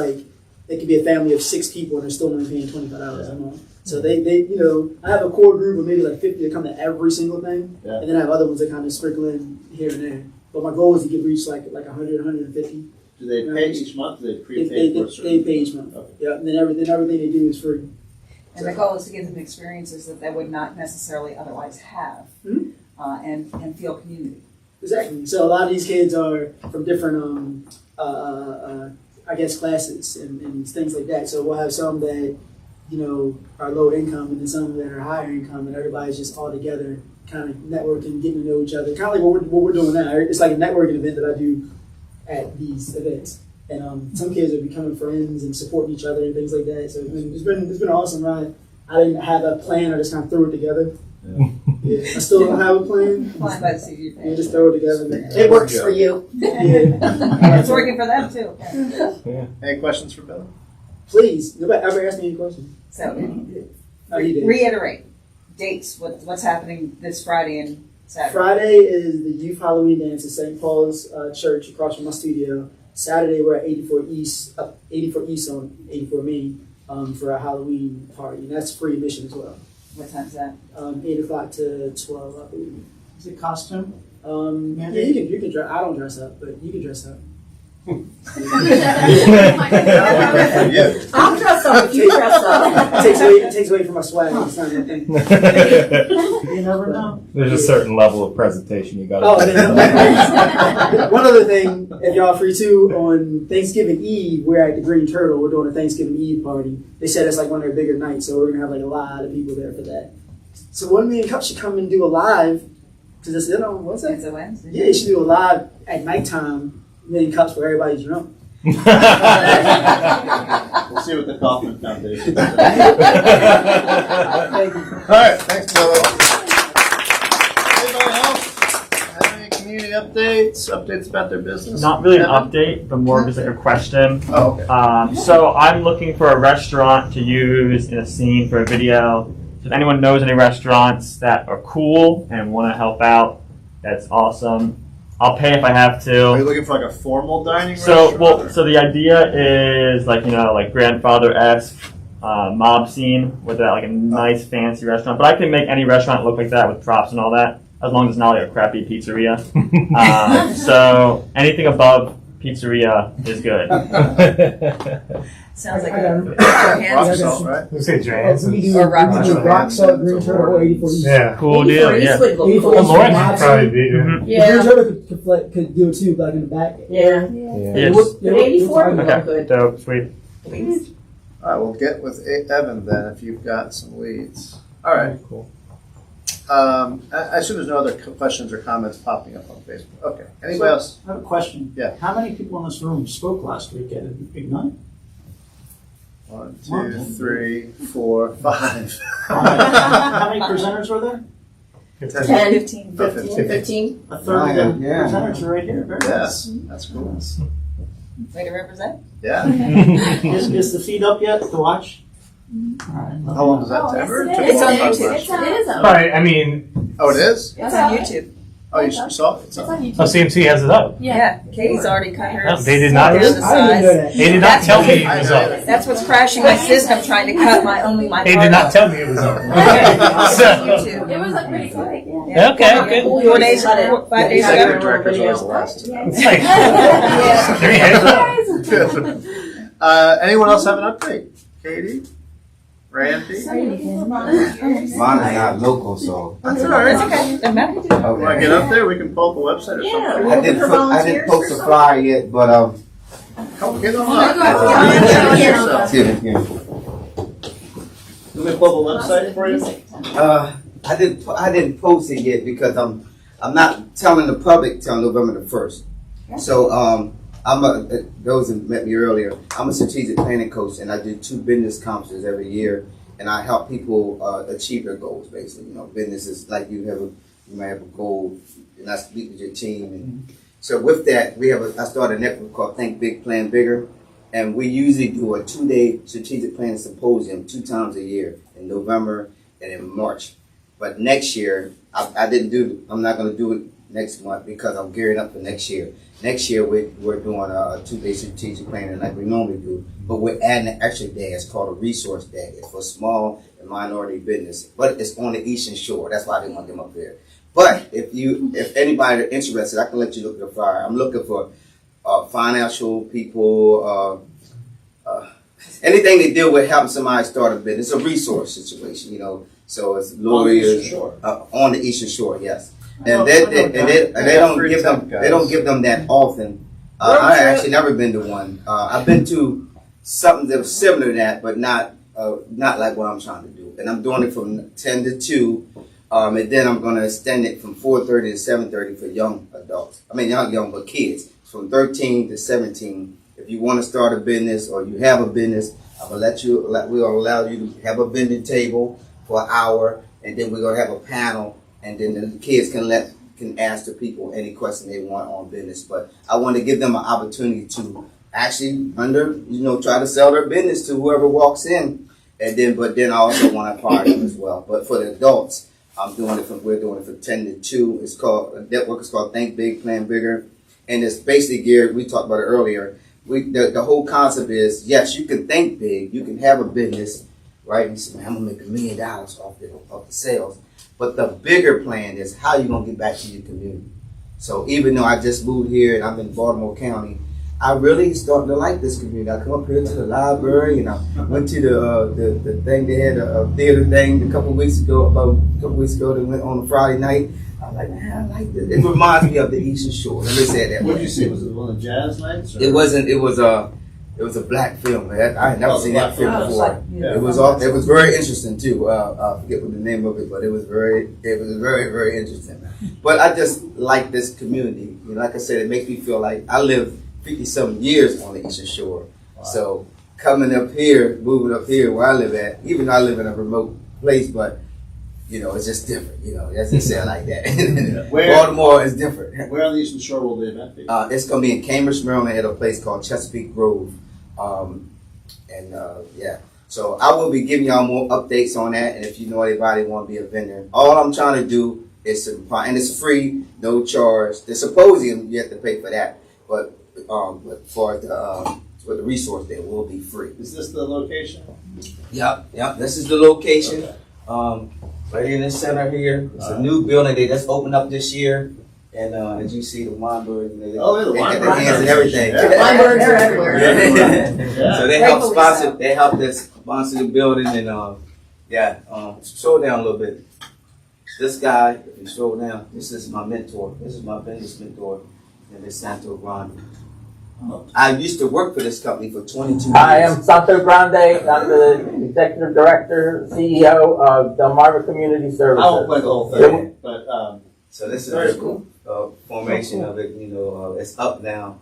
it could be a family of 6 people and they're still only paying $25 a month. So they I have a core group of maybe 50 that come to every single thing, and then I have other ones that kind of sprinkle in here and there. But my goal is to get reach 100, 150. Do they pay each month? Do they prepay for a certain? They pay each month. Okay. Yeah, and then everything they do is free. And the goal is to give them experiences that they would not necessarily otherwise have, and feel community. Exactly. So a lot of these kids are from different, classes and things like that. So we'll have some that, are low income and then some that are higher income, and everybody's just all together, kind of networking, getting to know each other. Kind of what we're doing now. It's like a networking event that I do at these events. And some kids are becoming friends and supporting each other and things like that. So it's been an awesome ride. I didn't have a plan. I just kind of threw it together. Yeah. I still don't have a plan. Flying by the seat of your You pants. just throw it together. It works for you. Yeah. It's working for them too. Any questions for Billy? Please, nobody ever asked me any questions. So You did. reiterate dates. What's happening this Friday and Saturday? Friday is the youth Halloween dance at St. Paul's Church across from my studio. Saturday we're at 84 East on 84 Main for a Halloween party, and that's free admission as well. What time's that? 8 o'clock to 12, I believe. Is it costume? Yeah, you can dress. I don't dress up, but you can dress up. I'll dress up if you dress up. Takes away from my swag. It's not that thing. You never know. There's a certain level of presentation you got to Oh, and then, one other thing, if y'all are free too, on Thanksgiving Eve, we're at the Green Turtle. We're doing a Thanksgiving Eve party. They said it's like one of their bigger nights, so we're gonna have like a lot of people there for that. So 1 Million Cups should come and do a live. Cause it's what's that? It's a Wednesday. Yeah, you should do a live at nighttime. 1 Million Cups where everybody's drunk. We'll see what the Kaufman Foundation does. Thank you. All right, thanks, Bill. Anybody else have any community updates about their business? Not really an Evan? update, but more just like a question. Oh, okay. So I'm looking for a restaurant to use in a scene for a video. If anyone knows any restaurants that are cool and want to help out, that's awesome. I'll pay if I have Are you to. looking for like a formal dining So, restaurant? so the idea is like grandfather-esque mob scene with like a nice fancy restaurant. But I can make any restaurant look like that with props and all that, as long as it's not like a crappy pizzeria. So anything above pizzeria is good. Sounds like I got a it. Rock salt, right? Let's say Joanne's. We do Or rock rock salt, Green Turtle, or 84 East. Yeah. Cool deal, yeah. Would look 84 cool. East. Lauren could probably be. Mhm. Green Turtle could do it too, like in the back. Yeah. Yes. But 84 would look Okay, good. dope, sweet. Please. All right, we'll get with Evan then if you've got some leads. All right. Cool. I assume there's no other questions or comments popping up on Facebook. Okay. Anybody else? I have a question. Yeah. How many people in this room spoke last week at Ignite? 1, 2, 3, 4, 5. How many presenters were there? 10, 15, About 15. 15. A third of the presenters are right here. Very Yes, that's cool. Way to represent. Yeah. nice. Is the feed up yet to watch? All right. How long does that take? It's on YouTube. But I mean, Oh, it is? It's on YouTube. Oh, you saw it? It's on. CMC has it up. Yeah. Katie's already cut hers. No, they did not. down to I didn't know size. that. They did not tell me it was up. That's what's crashing my system, trying to cut my They did not tell me it was up. So, YouTube. It was like pretty quick, yeah. okay, good. 4 days, 5 days Executive ago. director's always the last. It's like 3 heads up. Anyone else have an update? Katie? Randy? Mine is not local, so. That's all right. It's okay. Doesn't matter. Want to get up there? We can pull up the website or something. I didn't post a flyer yet, but Come get on Go, up. go, Introduce go. yourself. yeah. Let me pull the website for you. I didn't post it yet because I'm not telling the public till November the 1st. So those that met me earlier, I'm a strategic planning coach and I do 2 business conferences every year and I help people achieve their goals basically. You know, business is like you might have a goal and I speak with your team and so with that I started a network called Think Big Plan Bigger and we usually do a 2-day strategic planning symposium 2 times a year in November and in March. But next year, I'm not going to do it next month because I'm gearing up for next year. Next year, we're doing a 2-day strategic planning like we normally do, but we're adding an extra day. It's called a resource day. It's for small and minority business, but it's on the Eastern Shore. That's why I didn't want them up there. But if anybody are interested, I can let you look at the flyer. I'm looking for financial people, anything they deal with helping somebody start a business. It's a resource situation, you know. So it's lawyers on the Eastern Shore, yes. And they don't give them that often. I actually never been to one. I've been to something that was similar to that, but not like what I'm trying to do. And I'm doing it from 10 to 2, and then I'm going to extend it from 4:30 to 7:30 for young adults. I mean, not young, but kids from 13 to 17. If you want to start a business or you have a business, we'll allow you to have a vending table for an hour, and then we're going to have a panel, and then the kids can ask the people any question they want on business. But I want to give them an opportunity to actually try to sell their business to whoever walks in, but then I also want to empower them as well. But for the adults, we're doing it from 10 to 2. The network is called Think Big, Plan Bigger, and it's basically geared. We talked about it earlier. The whole concept is, yes, you can think big, you can have a business, right? You say, man, I'm gonna make $1 million off the sales. But the bigger plan is how you gonna get back to your community. So even though I just moved here and I'm in Baltimore County, I really starting to like this community. I come up here to the library and I went to the thing. They had a theater thing about a couple weeks ago. They went on a Friday night. I was like, man, I like this. It reminds me of the Eastern Shore. Let me say that. What did you see? Was it one of the jazz nights? Or? It wasn't. It was a black film. I had never seen that film before. It was very interesting too. I forget what the name of it, but it was very, very interesting. But I just like this community. You know, like I said, it makes me feel like I lived 50-some years on the Eastern Shore. Wow. So coming up here, moving up here where I live at, even though I live in a remote place, but you know, it's just different. You know, that's just say it like that. Baltimore is different. Where on the Eastern Shore will the event be? It's going to be in Cambridge, Maryland, at a place called Chesapeake Grove. So I will be giving y'all more updates on that. And if you know anybody want to be a vendor, all I'm trying to do is and it's free, no charge. The symposium, you have to pay for that. But for the resource there will be free. Is this the location? Yep. This is the location. Okay. Right in the center here. It's a new building they just opened up this year. And as you see, the Weinberg, they got their hands and everything. Weinbergs are everywhere. Yeah. So they help sponsor. They help us sponsor the building, and scroll down a little bit. This guy, if you scroll down, this is my mentor. This is my business mentor, and it's Santo Grande. I used to work for this company for 22 years. I am Santo Grande. I'm the Executive Director, CEO of Delmarva Community Services. I won't play the whole thing, but so this is very cool. Formation of it, you know, it's up now.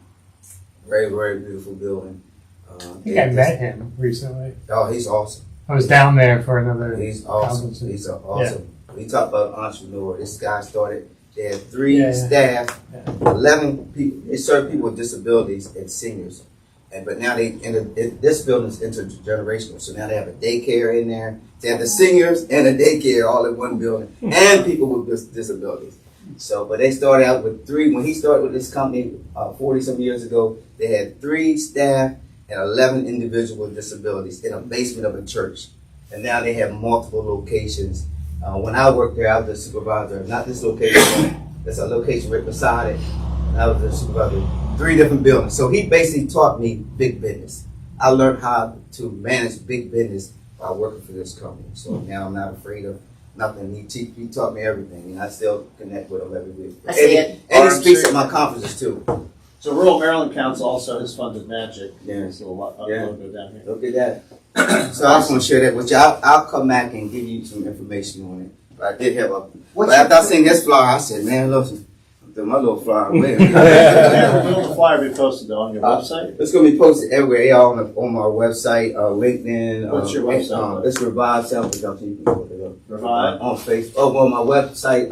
Very, very beautiful building. I think I met him recently. Oh, he's awesome. I was down there for another. He's awesome. Conference. He's awesome. Yeah. We talk about entrepreneur. This guy started. They had 3 staff, 11 people. They serve people with disabilities and seniors. But now this building is intergenerational. So now they have a daycare in there. They have the seniors and a daycare all in one building, and people with disabilities. So, but they started out with 3. When he started with this company 40-some years ago, they had 3 staff and 11 individuals with disabilities in a basement of a church. And now they have multiple locations. When I worked there, I was the supervisor. Not this location, there's a location right beside it. And I was the supervisor of 3 different buildings. So he basically taught me big business. I learned how to manage big business by working for this company. So now I'm not afraid of nothing. He taught me everything, and I still connect with him every week. I see it. And he speaks at my conferences too. So Rural Maryland Council also has funded Magic. Yeah. There's a logo down here. Look at that. So I just want to share that with you. I'll come back and give you some information on it. But I did have but after I seen this flyer, I said, man, listen, my little flyer. When will the flyer be posted on your website? It's going to be posted everywhere, on my website, LinkedIn. What's your website? It's Revive Self Production. You can look it up. Revive? On Facebook. Oh, on my website,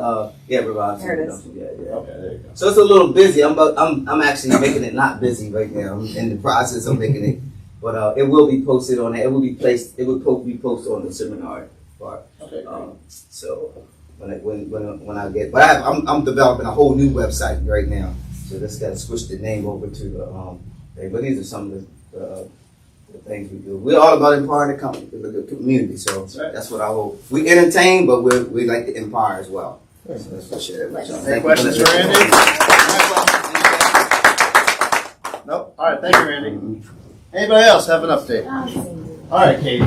Revive Self There it is. Production. Yeah. Okay, there you go. So it's a little busy. I'm actually making it not busy right now. I'm in the process of making it. But it will be posted on that. It will be placed. It will be posted on the seminar part. Okay. So when I get, but I'm developing a whole new website right now. So just got to switch the name over to the thing. But these are some of the things we do. We're all about empowering the community. So that's what I hope. We entertain, but we like to empower as well. So that's what share that with y'all. Any questions for Randy? Nope. All right. Thank you, Randy. Anybody else have an update? All right, Katie.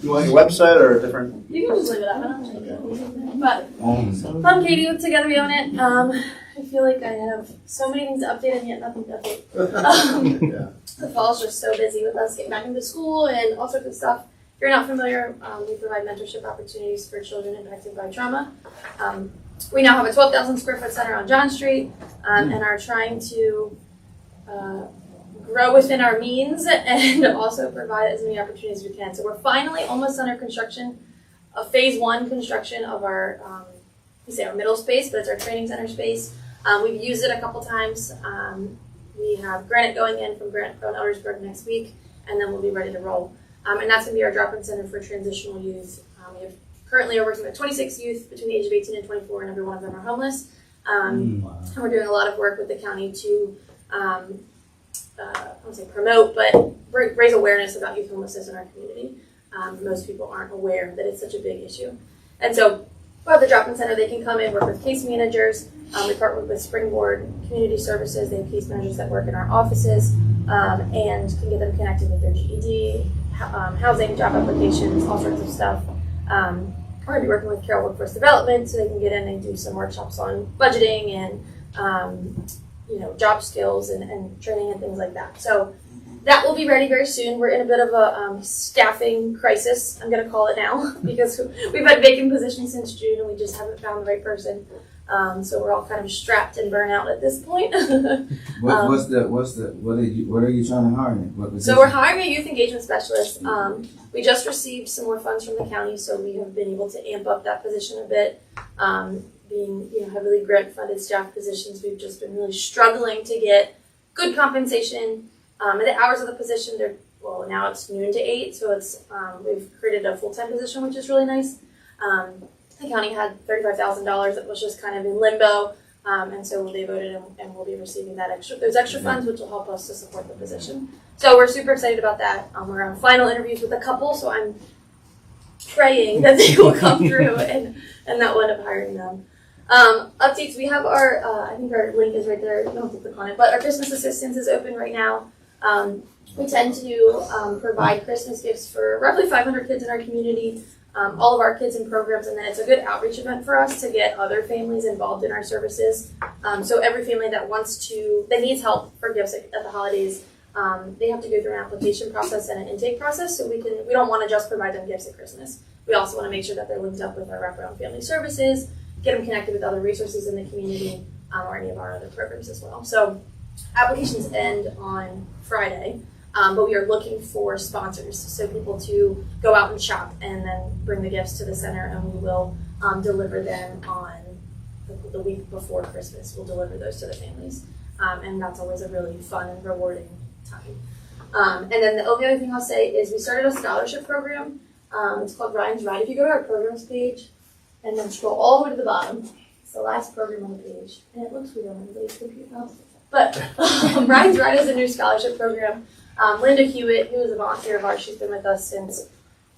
You want your website or a different? You can just leave it up. I don't take it. But I'm Katie with Together We Own It. I feel like I have so many things to update and yet nothing to update. The fall's just so busy with us getting back into school and all sorts of stuff. If you're not familiar, we provide mentorship opportunities for children impacted by trauma. We now have a 12,000 square foot center on John Street and are trying to grow within our means and also provide as many opportunities as we can. So we're finally almost under construction of phase 1 construction of our, our middle space, but it's our training center space. We've used it a couple times. We have granite going in from Eldersburg next week, and then we'll be ready to roll. And that's going to be our drop-in center for transitional youth. We currently are working with 26 youth between the age of 18 and 24, and every one of them are homeless. And we're doing a lot of work with the county to I won't say promote, but raise awareness about youth homelessness in our community. Most people aren't aware that it's such a big issue. And so, for the drop-in center, they can come in, work with case managers. We partner with Springboard Community Services. They have case managers that work in our offices and can get them connected with their GED, housing, job applications, all sorts of stuff. We're going to be working with Carroll Workforce Development so they can get in and do some workshops on budgeting and job skills and training and things like that. So that will be ready very soon. We're in a bit of a staffing crisis, I'm going to call it now, because we've had vacant positions since June and we just haven't found the right person. So we're all kind of strapped and burnt out at this point. What are you trying to hire in? So we're hiring a youth engagement specialist. We just received some more funds from the county, so we have been able to amp up that position a bit. Being heavily grant funded staff positions, we've just been really struggling to get good compensation. And the hours of the position, now it's noon to 8, so it's we've created a full-time position, which is really nice. The county had $35,000 that was just kind of in limbo, and so they voted and we'll be receiving those extra funds, which will help us to support the position. So we're super excited about that. We're on final interviews with a couple, so I'm praying that they will come through and that we'll end up hiring them. Updates, we have I think our link is right there, you don't have to click on it, but our Christmas assistance is open right now. We tend to provide Christmas gifts for roughly 500 kids in our community, all of our kids in programs, and then it's a good outreach event for us to get other families involved in our services. So every family that needs help for gifts at the holidays, they have to go through an application process and an intake process, so we don't want to just provide them gifts at Christmas. We also want to make sure that they're linked up with our wraparound family services, get them connected with other resources in the community, or any of our other programs as well. So applications end on Friday, but we are looking for sponsors, so people to go out and shop and then bring the gifts to the center, and we will deliver them on the week before Christmas. We'll deliver those to the families, and that's always a really fun and rewarding time. And then the only other thing I'll say is we started a scholarship program. It's called Ryan's Ride. If you go to our programs page and then scroll all the way to the bottom, it's the last program on the page, and it looks weird on everybody's computer. But Ryan's Ride is a new scholarship program. Linda Hewitt, who is a volunteer of ours, she's been with us since,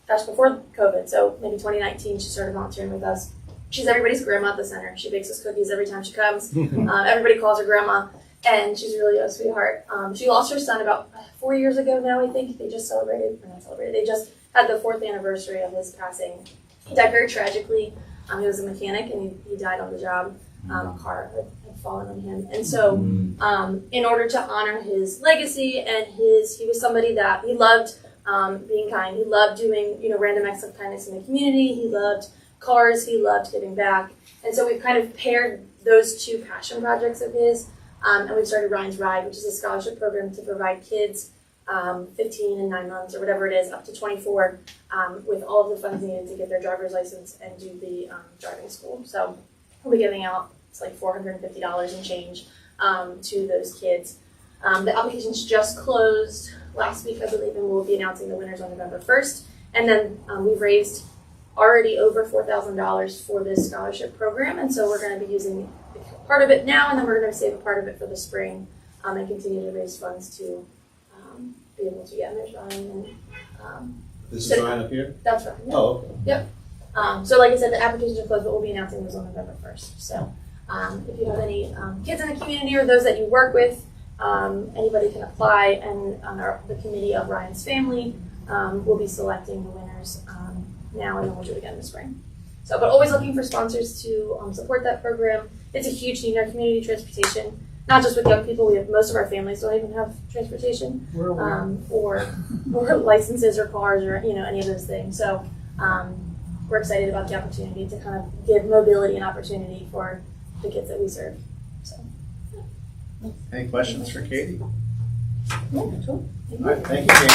before COVID, so maybe 2019 she started volunteering with us. She's everybody's grandma at the center. She bakes us cookies every time she comes. Everybody calls her grandma, and she's really a sweetheart. She lost her son about 4 years ago now, I think. They just they just had the 4th anniversary of his passing. He died very tragically. He was a mechanic, and he died on the job. A car had fallen on him. And so in order to honor his legacy and he was somebody that he loved being kind. He loved doing, random acts of kindness in the community. He loved cars. He loved giving back. And so we've kind of paired those two passion projects of his. And we've started Ryan's Ride, which is a scholarship program to provide kids 15 and 9 months or whatever it is, up to 24, with all of the funds needed to get their driver's license and do the driving school. So we'll be giving out, it's like $450 and change to those kids. The applications just closed last week, I believe, and we'll be announcing the winners on November 1st. And then we've raised already over $4,000 for this scholarship program, and so we're going to be using part of it now, and then we're going to save a part of it for the spring and continue to raise funds to be able to get there's Ryan. And, this is Ryan up here? That's right. Yeah. Oh, okay. Yep. So like I said, the applications are closed, but we'll be announcing those on November 1st. So if you have any kids in the community or those that you work with, anybody can apply, and the committee of Ryan's family will be selecting the winners now, and then we'll do it again in the spring. So, but always looking for sponsors to support that program. It's a huge need in our community, transportation. Not just with young people, we have most of our families don't even have transportation, or licenses or cars or any of those things. So we're excited about the opportunity to kind of give mobility and opportunity for the kids that we serve. So, any questions for Katie? Yeah, sure. All right, thank you, Katie.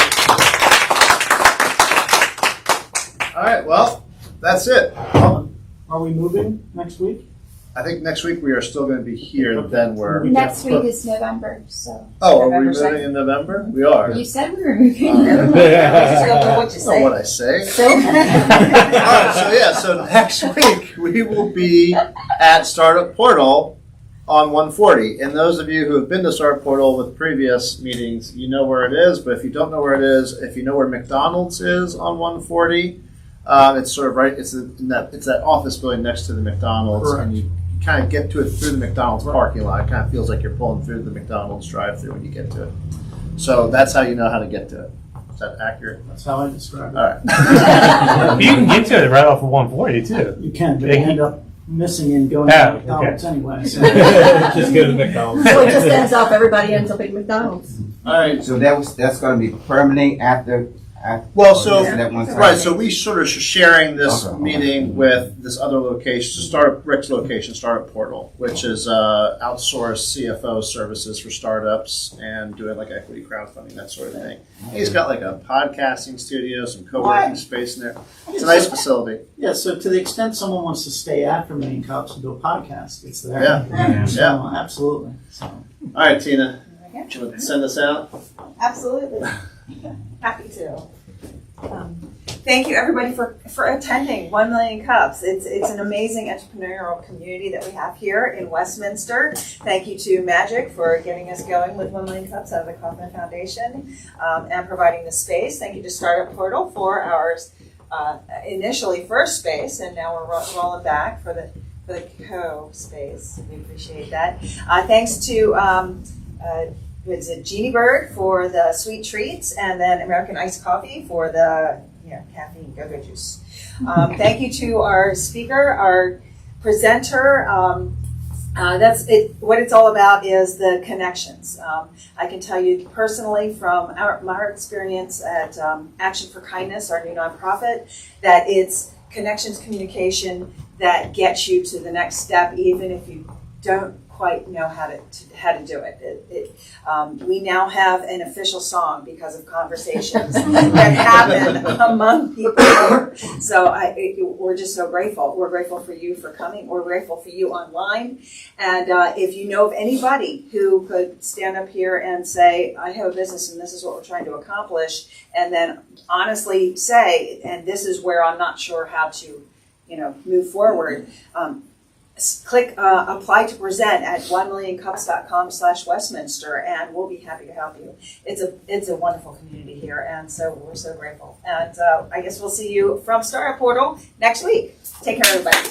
All right, well, that's it. Are we moving next week? I think next week we are still going to be here, then we're... Next week is November, so. Oh, are we November moving 2nd. in November? We are. You said we were moving. I don't know what you I say. don't know what I say. So, All right, so next week we will be at Startup Portal on 140. And those of you who have been to Startup Portal with previous meetings, you know where it is. But if you don't know where it is, if you know where McDonald's is on 140, it's sort of right. It's that office building next to the McDonald's, Correct. and you kind of get to it through the McDonald's parking lot. It kind of feels like you're pulling through the McDonald's drive-through when you get to it. So that's how you know how to get to it. Is that accurate? That's how I describe it. All right. You can get to it right off of 140 too. You can, but you end up missing and going Yeah, to McDonald's anyway. So. Just go to McDonald's. So it just ends up everybody ends up at McDonald's. All right. So that's going to be permanent after. Well, so that one time? right, so we sort of sharing this Okay. meeting with this other location, Rick's location, Startup Portal, which is outsourced CFO services for startups and doing like equity crowdfunding, that sort of thing. He's got like a podcasting studio, some co-working space in there. It's a nice facility. Yeah, so to the extent someone wants to stay after Million Cups and do a podcast, it's there. Yeah. So, Yeah. absolutely. So. All right, Tina, Okay. do you want to send us out? Absolutely. Happy to. Thank you everybody for attending 1 Million Cups. It's an amazing entrepreneurial community that we have here in Westminster. Thank you to Magic for getting us going with 1 Million Cups out of the Kaufman Foundation and providing the space. Thank you to Startup Portal for our initially first space, and now we're rolling back for the co-space. We appreciate that. Thanks to it's a Genie Bird for the sweet treats, and then American Iced Coffee for the caffeine go-go juice. Thank you to our speaker, our presenter. That's it. What it's all about is the connections. I can tell you personally from my experience at Action for Kindness, our new nonprofit, that it's connections, communication that gets you to the next step, even if you don't quite know how to do it. We now have an official song because of conversations that happen among people here. So we're just so grateful. We're grateful for you for coming. We're grateful for you online. And if you know of anybody who could stand up here and say, I have a business and this is what we're trying to accomplish, and then honestly say, and this is where I'm not sure how to, move forward. Click apply to present at 1millioncups.com/Westminster, and we'll be happy to help you. It's a wonderful community here, and so we're so grateful. And I guess we'll see you from Startup Portal next week. Take care, everybody.